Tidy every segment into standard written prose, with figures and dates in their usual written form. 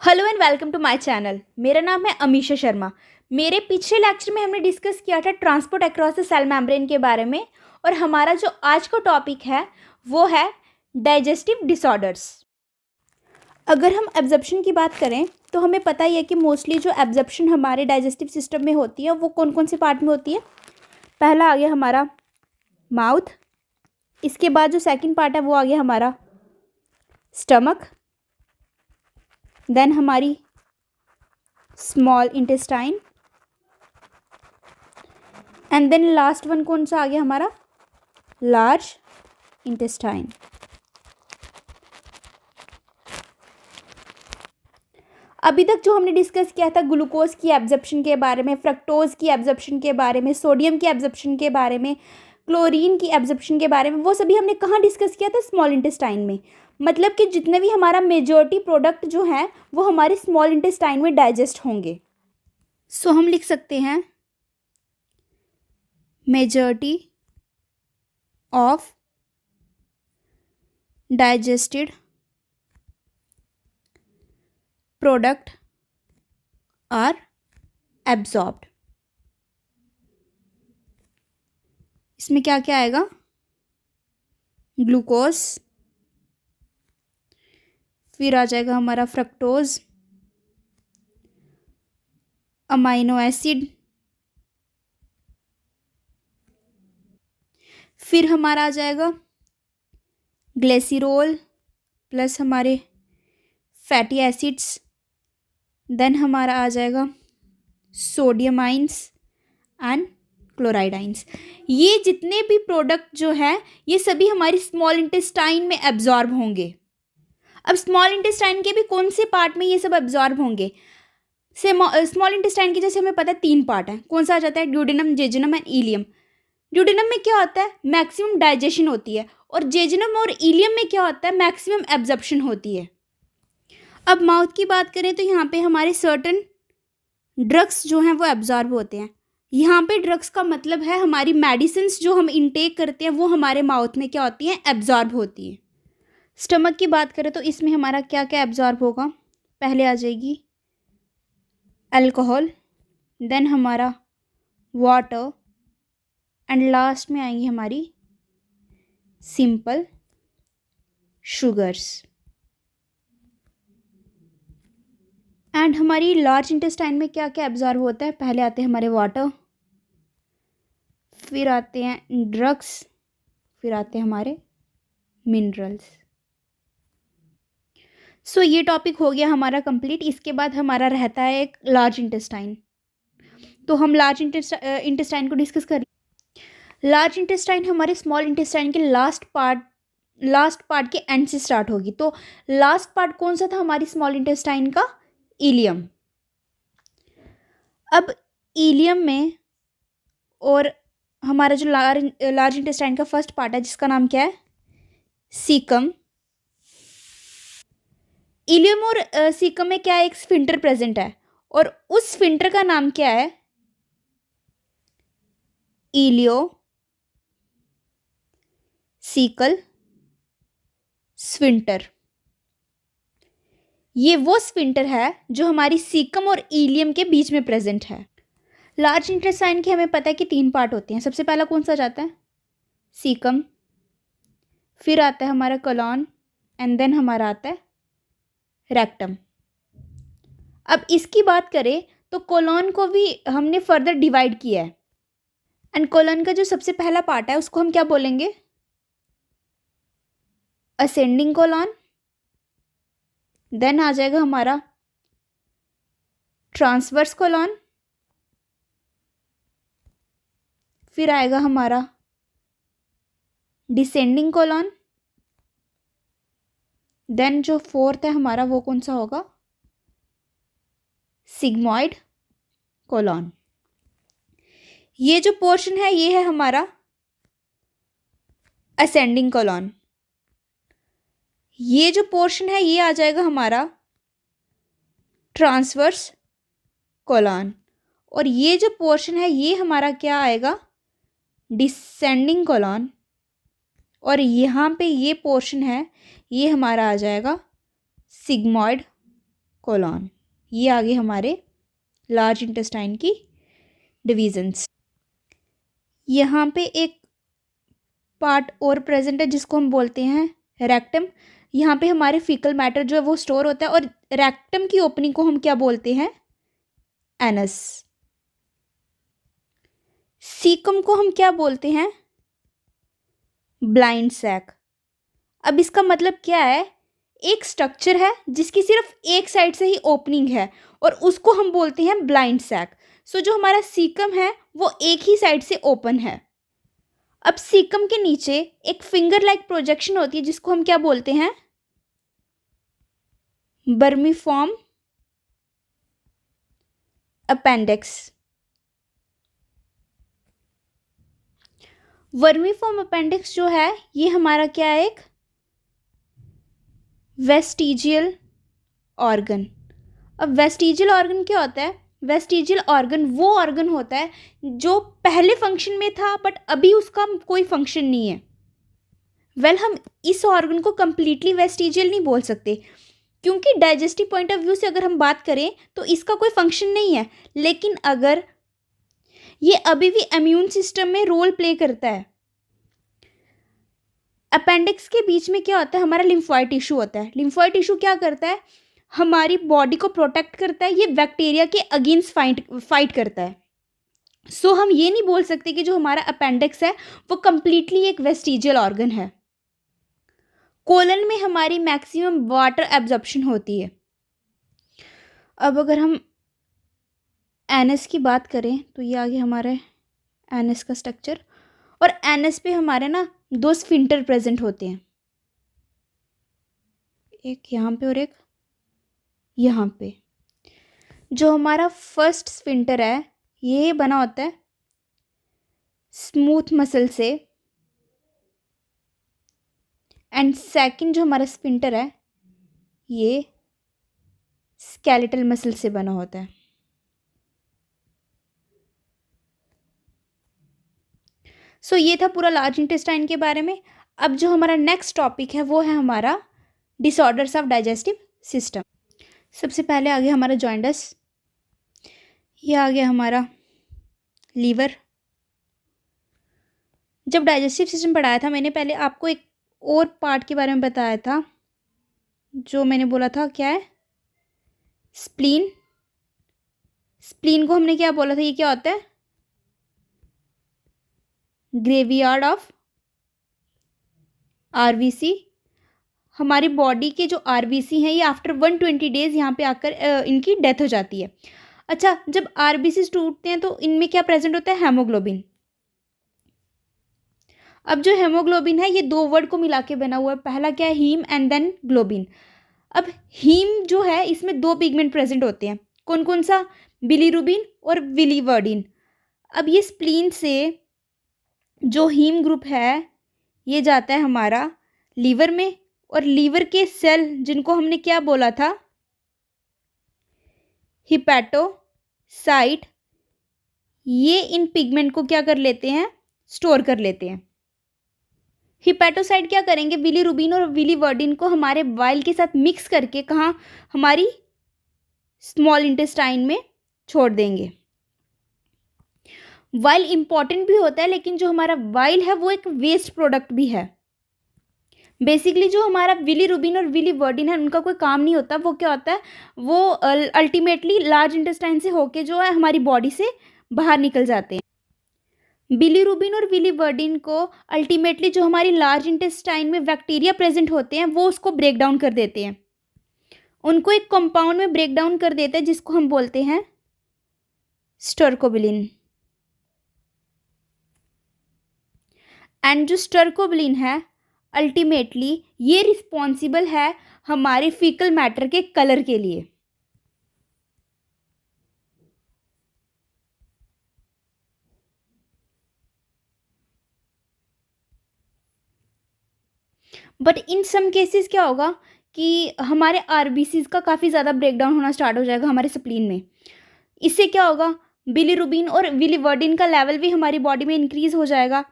Hello and welcome to my channel. मेरा नाम है अमीशा शर्मा। मेरे पिछले लेक्चर में हमने डिस्कस किया था transport across the cell membrane के बारे में, और हमारा जो आज का टॉपिक है वो है डाइजेस्टिव डिसऑर्डर्स। अगर हम एब्जॉर्प्शन की बात करें तो हमें पता ही है कि मोस्टली जो एब्जॉर्प्शन हमारे डाइजेस्टिव सिस्टम में होती है वो कौन कौन से पार्ट में होती है। पहला आ गया हमारा माउथ, इसके बाद जो सेकंड पार्ट है वो आ गया हमारा स्टमक, देन हमारी small intestine, and then last one कौन सा आ गया हमारा लार्ज इंटेस्टाइन। अभी तक जो हमने डिस्कस किया था ग्लूकोज की एब्जॉर्प्शन के बारे में, फ्रक्टोज की एब्जॉर्प्शन के बारे में, सोडियम की एब्जॉर्प्शन के बारे में, क्लोरीन की एब्जॉर्प्शन के बारे में, वो सभी हमने कहाँ डिस्कस किया था? स्मॉल इंटेस्टाइन में। मतलब कि जितने भी हमारा मेजॉरिटी प्रोडक्ट जो हैं वो हमारे स्मॉल इंटेस्टाइन में डाइजेस्ट होंगे। सो हम लिख सकते हैं majority of digested product are absorbed. इसमें क्या क्या आएगा? ग्लूकोज, फिर आ जाएगा हमारा फ्रक्टोज, अमाइनो एसिड, फिर हमारा आ जाएगा ग्लिसरॉल प्लस हमारे फैटी एसिड्स, देन हमारा आ जाएगा sodium ions and chloride ions. ये जितने भी प्रोडक्ट जो है ये सभी हमारी स्मॉल इंटेस्टाइन में एब्जॉर्ब होंगे। अब स्मॉल इंटेस्टाइन के भी कौन से पार्ट में ये सब एब्जॉर्ब होंगे? स्मॉल इंटेस्टाइन के जैसे हमें पता है 3 पार्ट है। कौन सा आ जाता है? Duodenum, jejunum and ileum. Duodenum में क्या होता है? मैक्सिमम डाइजेशन होती है, और जेजुनम और इलियम में क्या होता है? मैक्सिमम एब्जॉर्प्शन होती है। अब माउथ की बात करें तो यहाँ पे हमारे सर्टेन ड्रग्स जो हैं वो एब्जॉर्ब होते हैं। यहाँ पे ड्रग्स का मतलब है हमारी मेडिसिन्स जो हम इंटेक करते हैं वो हमारे माउथ में क्या होती हैं? एब्जॉर्ब होती है। स्टमक की बात करें तो इसमें हमारा क्या क्या एब्जॉर्ब होगा? पहले आ जाएगी अल्कोहल, देन हमारा वाटर, एंड लास्ट में आएंगी हमारी सिंपल शुगर्स। एंड हमारी लार्ज इंटेस्टाइन में क्या क्या एब्जॉर्ब होता है? पहले आते हैं हमारे वाटर, फिर आते हैं ड्रग्स, फिर आते हैं हमारे मिनरल्स। सो ये टॉपिक हो गया हमारा कंप्लीट। इसके बाद हमारा रहता है एक लार्ज इंटेस्टाइन। तो हम लार्ज इंटेस्टाइन को डिस्कस कर। लार्ज इंटेस्टाइन हमारे स्मॉल इंटेस्टाइन के लास्ट पार्ट के एंड से स्टार्ट होगी। तो लास्ट पार्ट कौन सा था हमारी स्मॉल इंटेस्टाइन का? इलियम। अब इलियम में और हमारा जो लार्ज इंटेस्टाइन का फर्स्ट पार्ट है जिसका नाम क्या है? सीकम। इलियम और सीकम में क्या है? एक स्फिंक्टर प्रेजेंट है, और उस स्फिंक्टर का नाम क्या है? इलियो सीकल स्फिंक्टर। ये वो स्फिंक्टर है जो हमारी सीकम और इलियम के बीच में प्रेजेंट है। लार्ज इंटेस्टाइन के हमें पता है कि 3 पार्ट होते हैं। सबसे पहला कौन सा जाता है? सीकम, फिर आता है हमारा कोलॉन, एंड देन हमारा आता है रेक्टम। अब इसकी बात करें तो कोलॉन को भी हमने फर्दर डिवाइड किया है, एंड कोलॉन का जो सबसे पहला पार्ट है उसको हम क्या बोलेंगे? असेंडिंग कोलॉन, देन आ जाएगा हमारा ट्रांसवर्स कोलॉन, फिर आएगा हमारा डिसेंडिंग कोलॉन, देन जो फोर्थ है हमारा वो कौन सा होगा? Sigmoid colon. ये जो पोर्शन है ये है हमारा असेंडिंग कोलॉन। ये जो पोर्शन है ये आ जाएगा हमारा ट्रांसवर्स कोलॉन, और ये जो पोर्शन है ये हमारा क्या आएगा? डिसेंडिंग कोलॉन, और यहाँ पे ये पोर्शन है ये हमारा आ जाएगा सिग्मॉइड कोलॉन। ये आगे हमारे लार्ज इंटेस्टाइन की डिविजन्स। यहाँ पे एक पार्ट और प्रेजेंट है जिसको हम बोलते हैं रेक्टम। यहाँ पे हमारे फीकल मैटर जो है वो स्टोर होता है, और रेक्टम की ओपनिंग को हम क्या बोलते हैं? एनस। सीकम को हम क्या बोलते हैं? Blind sac. अब इसका मतलब क्या है? एक स्ट्रक्चर है जिसकी सिर्फ एक साइड से ही ओपनिंग है और उसको हम बोलते हैं ब्लाइंड सैक। सो जो हमारा सीकम है वो एक ही साइड से ओपन है। अब सीकम के नीचे एक फिंगर लाइक प्रोजेक्शन होती है जिसको हम क्या बोलते हैं? बर्मीफॉर्म अपेंडिक्स। वर्मीफॉर्म अपेंडिक्स जो है ये हमारा क्या है? एक वेस्टिजियल ऑर्गन। अब वेस्टिजियल ऑर्गन क्या होता है? वेस्टिजियल ऑर्गन वो ऑर्गन होता है जो पहले फंक्शन में था बट अभी उसका कोई फंक्शन नहीं है। हम इस ऑर्गन को कंप्लीटली वेस्टिजियल नहीं बोल सकते, क्योंकि डाइजेस्टिव पॉइंट ऑफ व्यू से अगर हम बात करें तो इसका कोई फंक्शन नहीं है, लेकिन अगर ये अभी भी इम्यून सिस्टम में रोल प्ले करता है। अपेंडिक्स के बीच में क्या होता है? हमारा लिम्फोइड टिश्यू होता है। लिम्फोइड टिश्यू क्या करता है? हमारी बॉडी को प्रोटेक्ट करता है, ये बैक्टीरिया के अगेंस्ट फाइट करता है। हम ये नहीं बोल सकते कि जो हमारा अपेंडिक्स है वो कंप्लीटली एक वेस्टिजियल ऑर्गन है। कोलन में हमारी मैक्सिमम वाटर एब्जॉर्प्शन होती है। अब अगर हम एनएस की बात करें तो ये आगे हमारे एनएस का स्ट्रक्चर, और एनएस पे हमारे ना 2 स्फिंक्टर प्रेजेंट होते हैं, एक यहाँ पे और एक यहाँ पे। जो हमारा फर्स्ट स्फिंक्टर है ये बना होता है स्मूथ मसल से, एंड सेकंड जो हमारा स्फिंक्टर है ये स्केलेटल मसल से बना होता है। ये था पूरा लार्ज इंटेस्टाइन के बारे में। अब जो हमारा नेक्स्ट टॉपिक है वो है हमारा डिसऑर्डर्स ऑफ डाइजेस्टिव सिस्टम। सबसे पहले आ गया हमारा जॉइंटस, ये आ गया हमारा लीवर। जब डाइजेस्टिव सिस्टम पढ़ाया था मैंने, पहले आपको एक और पार्ट के बारे में बताया था, जो मैंने बोला था क्या है? स्प्लीन। स्प्लीन को हमने क्या बोला था? ये क्या होता है? Graveyard of RBC. हमारी बॉडी के जो आरबीसी हैं ये आफ्टर 120 डेज यहाँ पे आकर इनकी डेथ हो जाती है। अच्छा, जब आरबीसी टूटते हैं तो इनमें क्या प्रेजेंट होता है? हेमोग्लोबिन। अब जो हेमोग्लोबिन है ये 2 वर्ड को मिला के बना हुआ है, पहला क्या है? Heme and then globin. अब हीम जो है इसमें 2 पिगमेंट प्रेजेंट होते हैं, कौन कौन सा? बिलीरुबिन और विलीवर्डिन। अब ये स्प्लीन से जो हीम ग्रुप है ये जाता है हमारा लीवर में, और लीवर के सेल जिनको हमने क्या बोला था? हिपैटोसाइट, ये इन पिगमेंट को क्या कर लेते हैं? स्टोर कर लेते हैं। हिपैटोसाइट क्या करेंगे? बिलीरुबिन और विलीवर्डिन को हमारे वाइल के साथ मिक्स करके कहाँ? हमारी स्मॉल इंटेस्टाइन में छोड़ देंगे। वाइल इंपॉर्टेंट भी होता है, लेकिन जो हमारा वाइल है वो एक वेस्ट प्रोडक्ट भी है। बेसिकली जो हमारा विलीरुबिन और विलीवर्डिन है उनका कोई काम नहीं होता, वो क्या होता है? वो अल्टीमेटली लार्ज इंटेस्टाइन से होके जो है हमारी बॉडी से बाहर निकल जाते हैं। बिलीरुबिन और विलीवर्डिन को अल्टीमेटली जो हमारी लार्ज इंटेस्टाइन में बैक्टीरिया प्रेजेंट होते हैं वो उसको ब्रेक डाउन कर देते हैं, उनको एक कंपाउंड में ब्रेक डाउन कर देते हैं जिसको हम बोलते हैं स्टर्कोबिलिन। एंड जो स्टर्कोबिलिन है अल्टीमेटली ये रिस्पॉन्सिबल है हमारे फीकल मैटर के कलर के लिए। बट इन सम केसेस क्या होगा कि हमारे आरबीसीज का काफ़ी ज़्यादा ब्रेकडाउन होना स्टार्ट हो जाएगा हमारे स्प्लीन में। इससे क्या होगा? बिलीरुबिन और विलीवर्डिन का लेवल भी हमारी बॉडी में इंक्रीज हो जाएगा।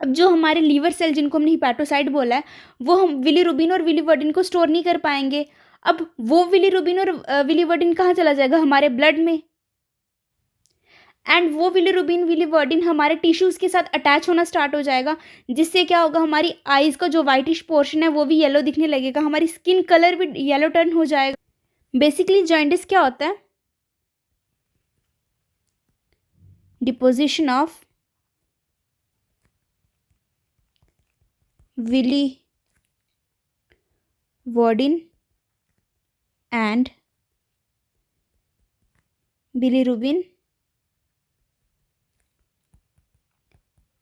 अब जो हमारे लीवर सेल जिनको हमने हिपैटोसाइट बोला है वो हम विलीरुबिन और विलीवर्डिन को स्टोर नहीं कर पाएंगे। अब वो बिलीरुबिन और बिलीवर्डिन कहाँ चला जाएगा? हमारे ब्लड में। एंड वो बिलीरुबिन बिलीवर्डिन हमारे टिश्यूज़ के साथ अटैच होना स्टार्ट हो जाएगा, जिससे क्या होगा, हमारी आइज़ का जो वाइटिश पोर्शन है वो भी येलो दिखने लगेगा, हमारी स्किन कलर भी येलो टर्न हो जाएगा। बेसिकली जॉइंटिस क्या होता है? Deposition of biliverdin and bilirubin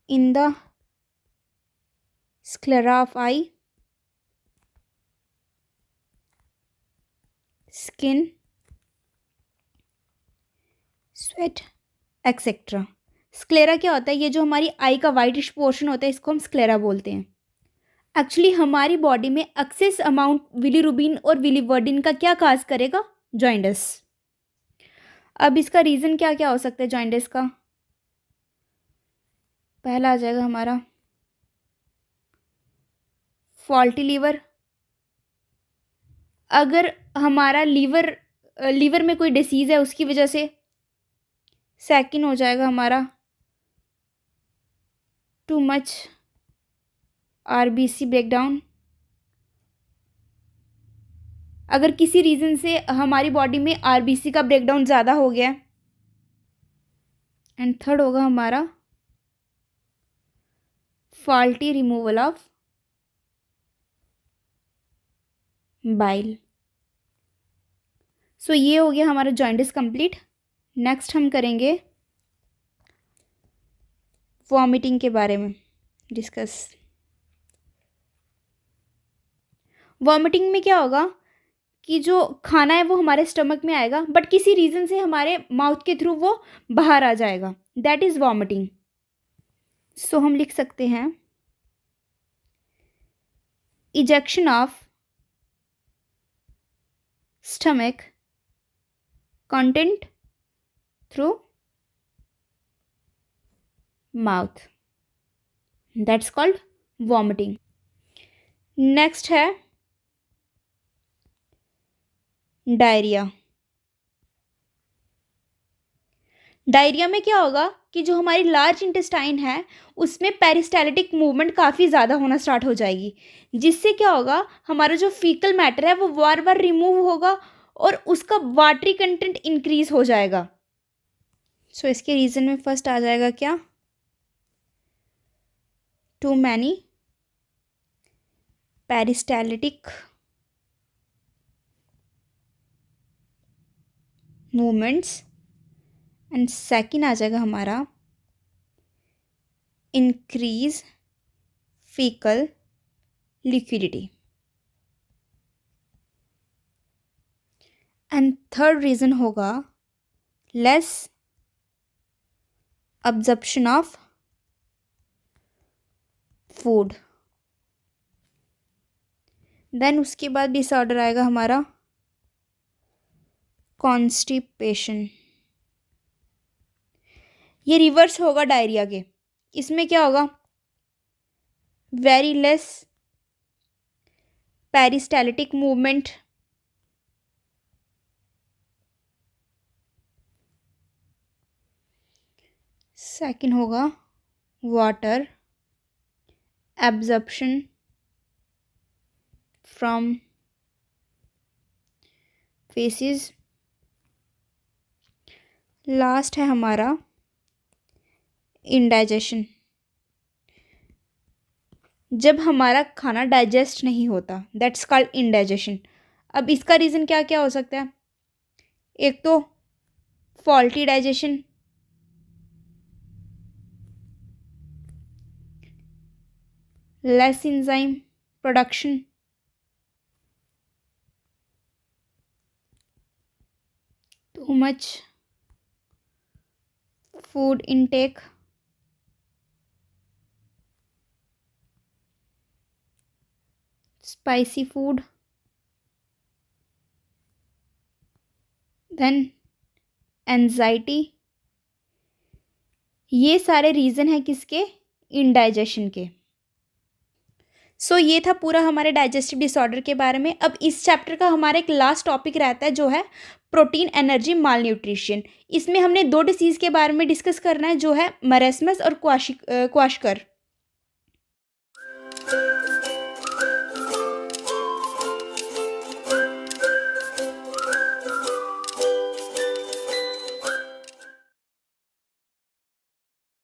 in the sclera of eye, skin, sweat, etcetera. Sclera क्या होता है? ये जो हमारी आई का वाइटिश पोर्शन होता है, इसको हम स्क्लेरा बोलते हैं। एक्चुअली हमारी बॉडी में एक्सेस अमाउंट बिलीरुबिन और बिलीवर्डिन का क्या काज करेगा? जॉइंटिस। अब इसका रीज़न क्या क्या हो सकता है जॉइंटिस का? पहला आ जाएगा हमारा फॉल्टी लीवर। अगर हमारा लीवर में कोई डिसीज़ है उसकी वजह से। सेकंड हो जाएगा हमारा टू मच आरबीसी ब्रेकडाउन। अगर किसी रीज़न से हमारी बॉडी में आरबीसी का ब्रेकडाउन ज़्यादा हो गया। एंड थर्ड होगा हमारा फॉल्टी रिमूवल ऑफ बाइल। सो ये हो गया हमारा जॉइंटिस कंप्लीट। नेक्स्ट हम करेंगे वॉमिटिंग के बारे में डिस्कस। वॉमिटिंग में क्या होगा कि जो खाना है वो हमारे स्टमक में आएगा, बट किसी रीज़न से हमारे माउथ के थ्रू वो बाहर आ जाएगा, दैट इज़ वॉमिटिंग। सो हम लिख सकते हैं ejection of stomach content through mouth, that's called vomiting. Next है डायरिया। डायरिया में क्या होगा कि जो हमारी लार्ज इंटेस्टाइन है उसमें पेरिस्टाल्टिक मूवमेंट काफ़ी ज़्यादा होना स्टार्ट हो जाएगी, जिससे क्या होगा, हमारा जो फीकल मैटर है वो बार बार रिमूव होगा और उसका वाटरी कंटेंट इंक्रीज हो जाएगा। सो इसके रीज़न में फर्स्ट आ जाएगा क्या? Too many peristaltic movements. And second आ जाएगा हमारा increase faecal liquidity. And third reason होगा less absorption of food. Then उसके बाद डिसऑर्डर आएगा हमारा कॉन्स्टिपेशन। ये रिवर्स होगा डायरिया के। इसमें क्या होगा? Very less peristaltic movement, second होगा water absorption from faeces. Last है हमारा इंडाइजेशन, जब हमारा खाना डाइजेस्ट नहीं होता, दैट्स कॉल्ड इंडाइजेशन। अब इसका रीज़न क्या क्या हो सकता है? एक तो faulty digestion, less enzyme production, too much food intake, spicy food, then anxiety. ये सारे रीज़न है किसके? इंडाइजेशन के। सो ये था पूरा हमारे डाइजेस्टिव डिसऑर्डर के बारे में। अब इस चैप्टर का हमारा एक लास्ट टॉपिक रहता है जो है प्रोटीन एनर्जी माल न्यूट्रिशन। इसमें हमने 2 डिसीज़ के बारे में डिस्कस करना है जो है मरेस्मस और क्वाशकर।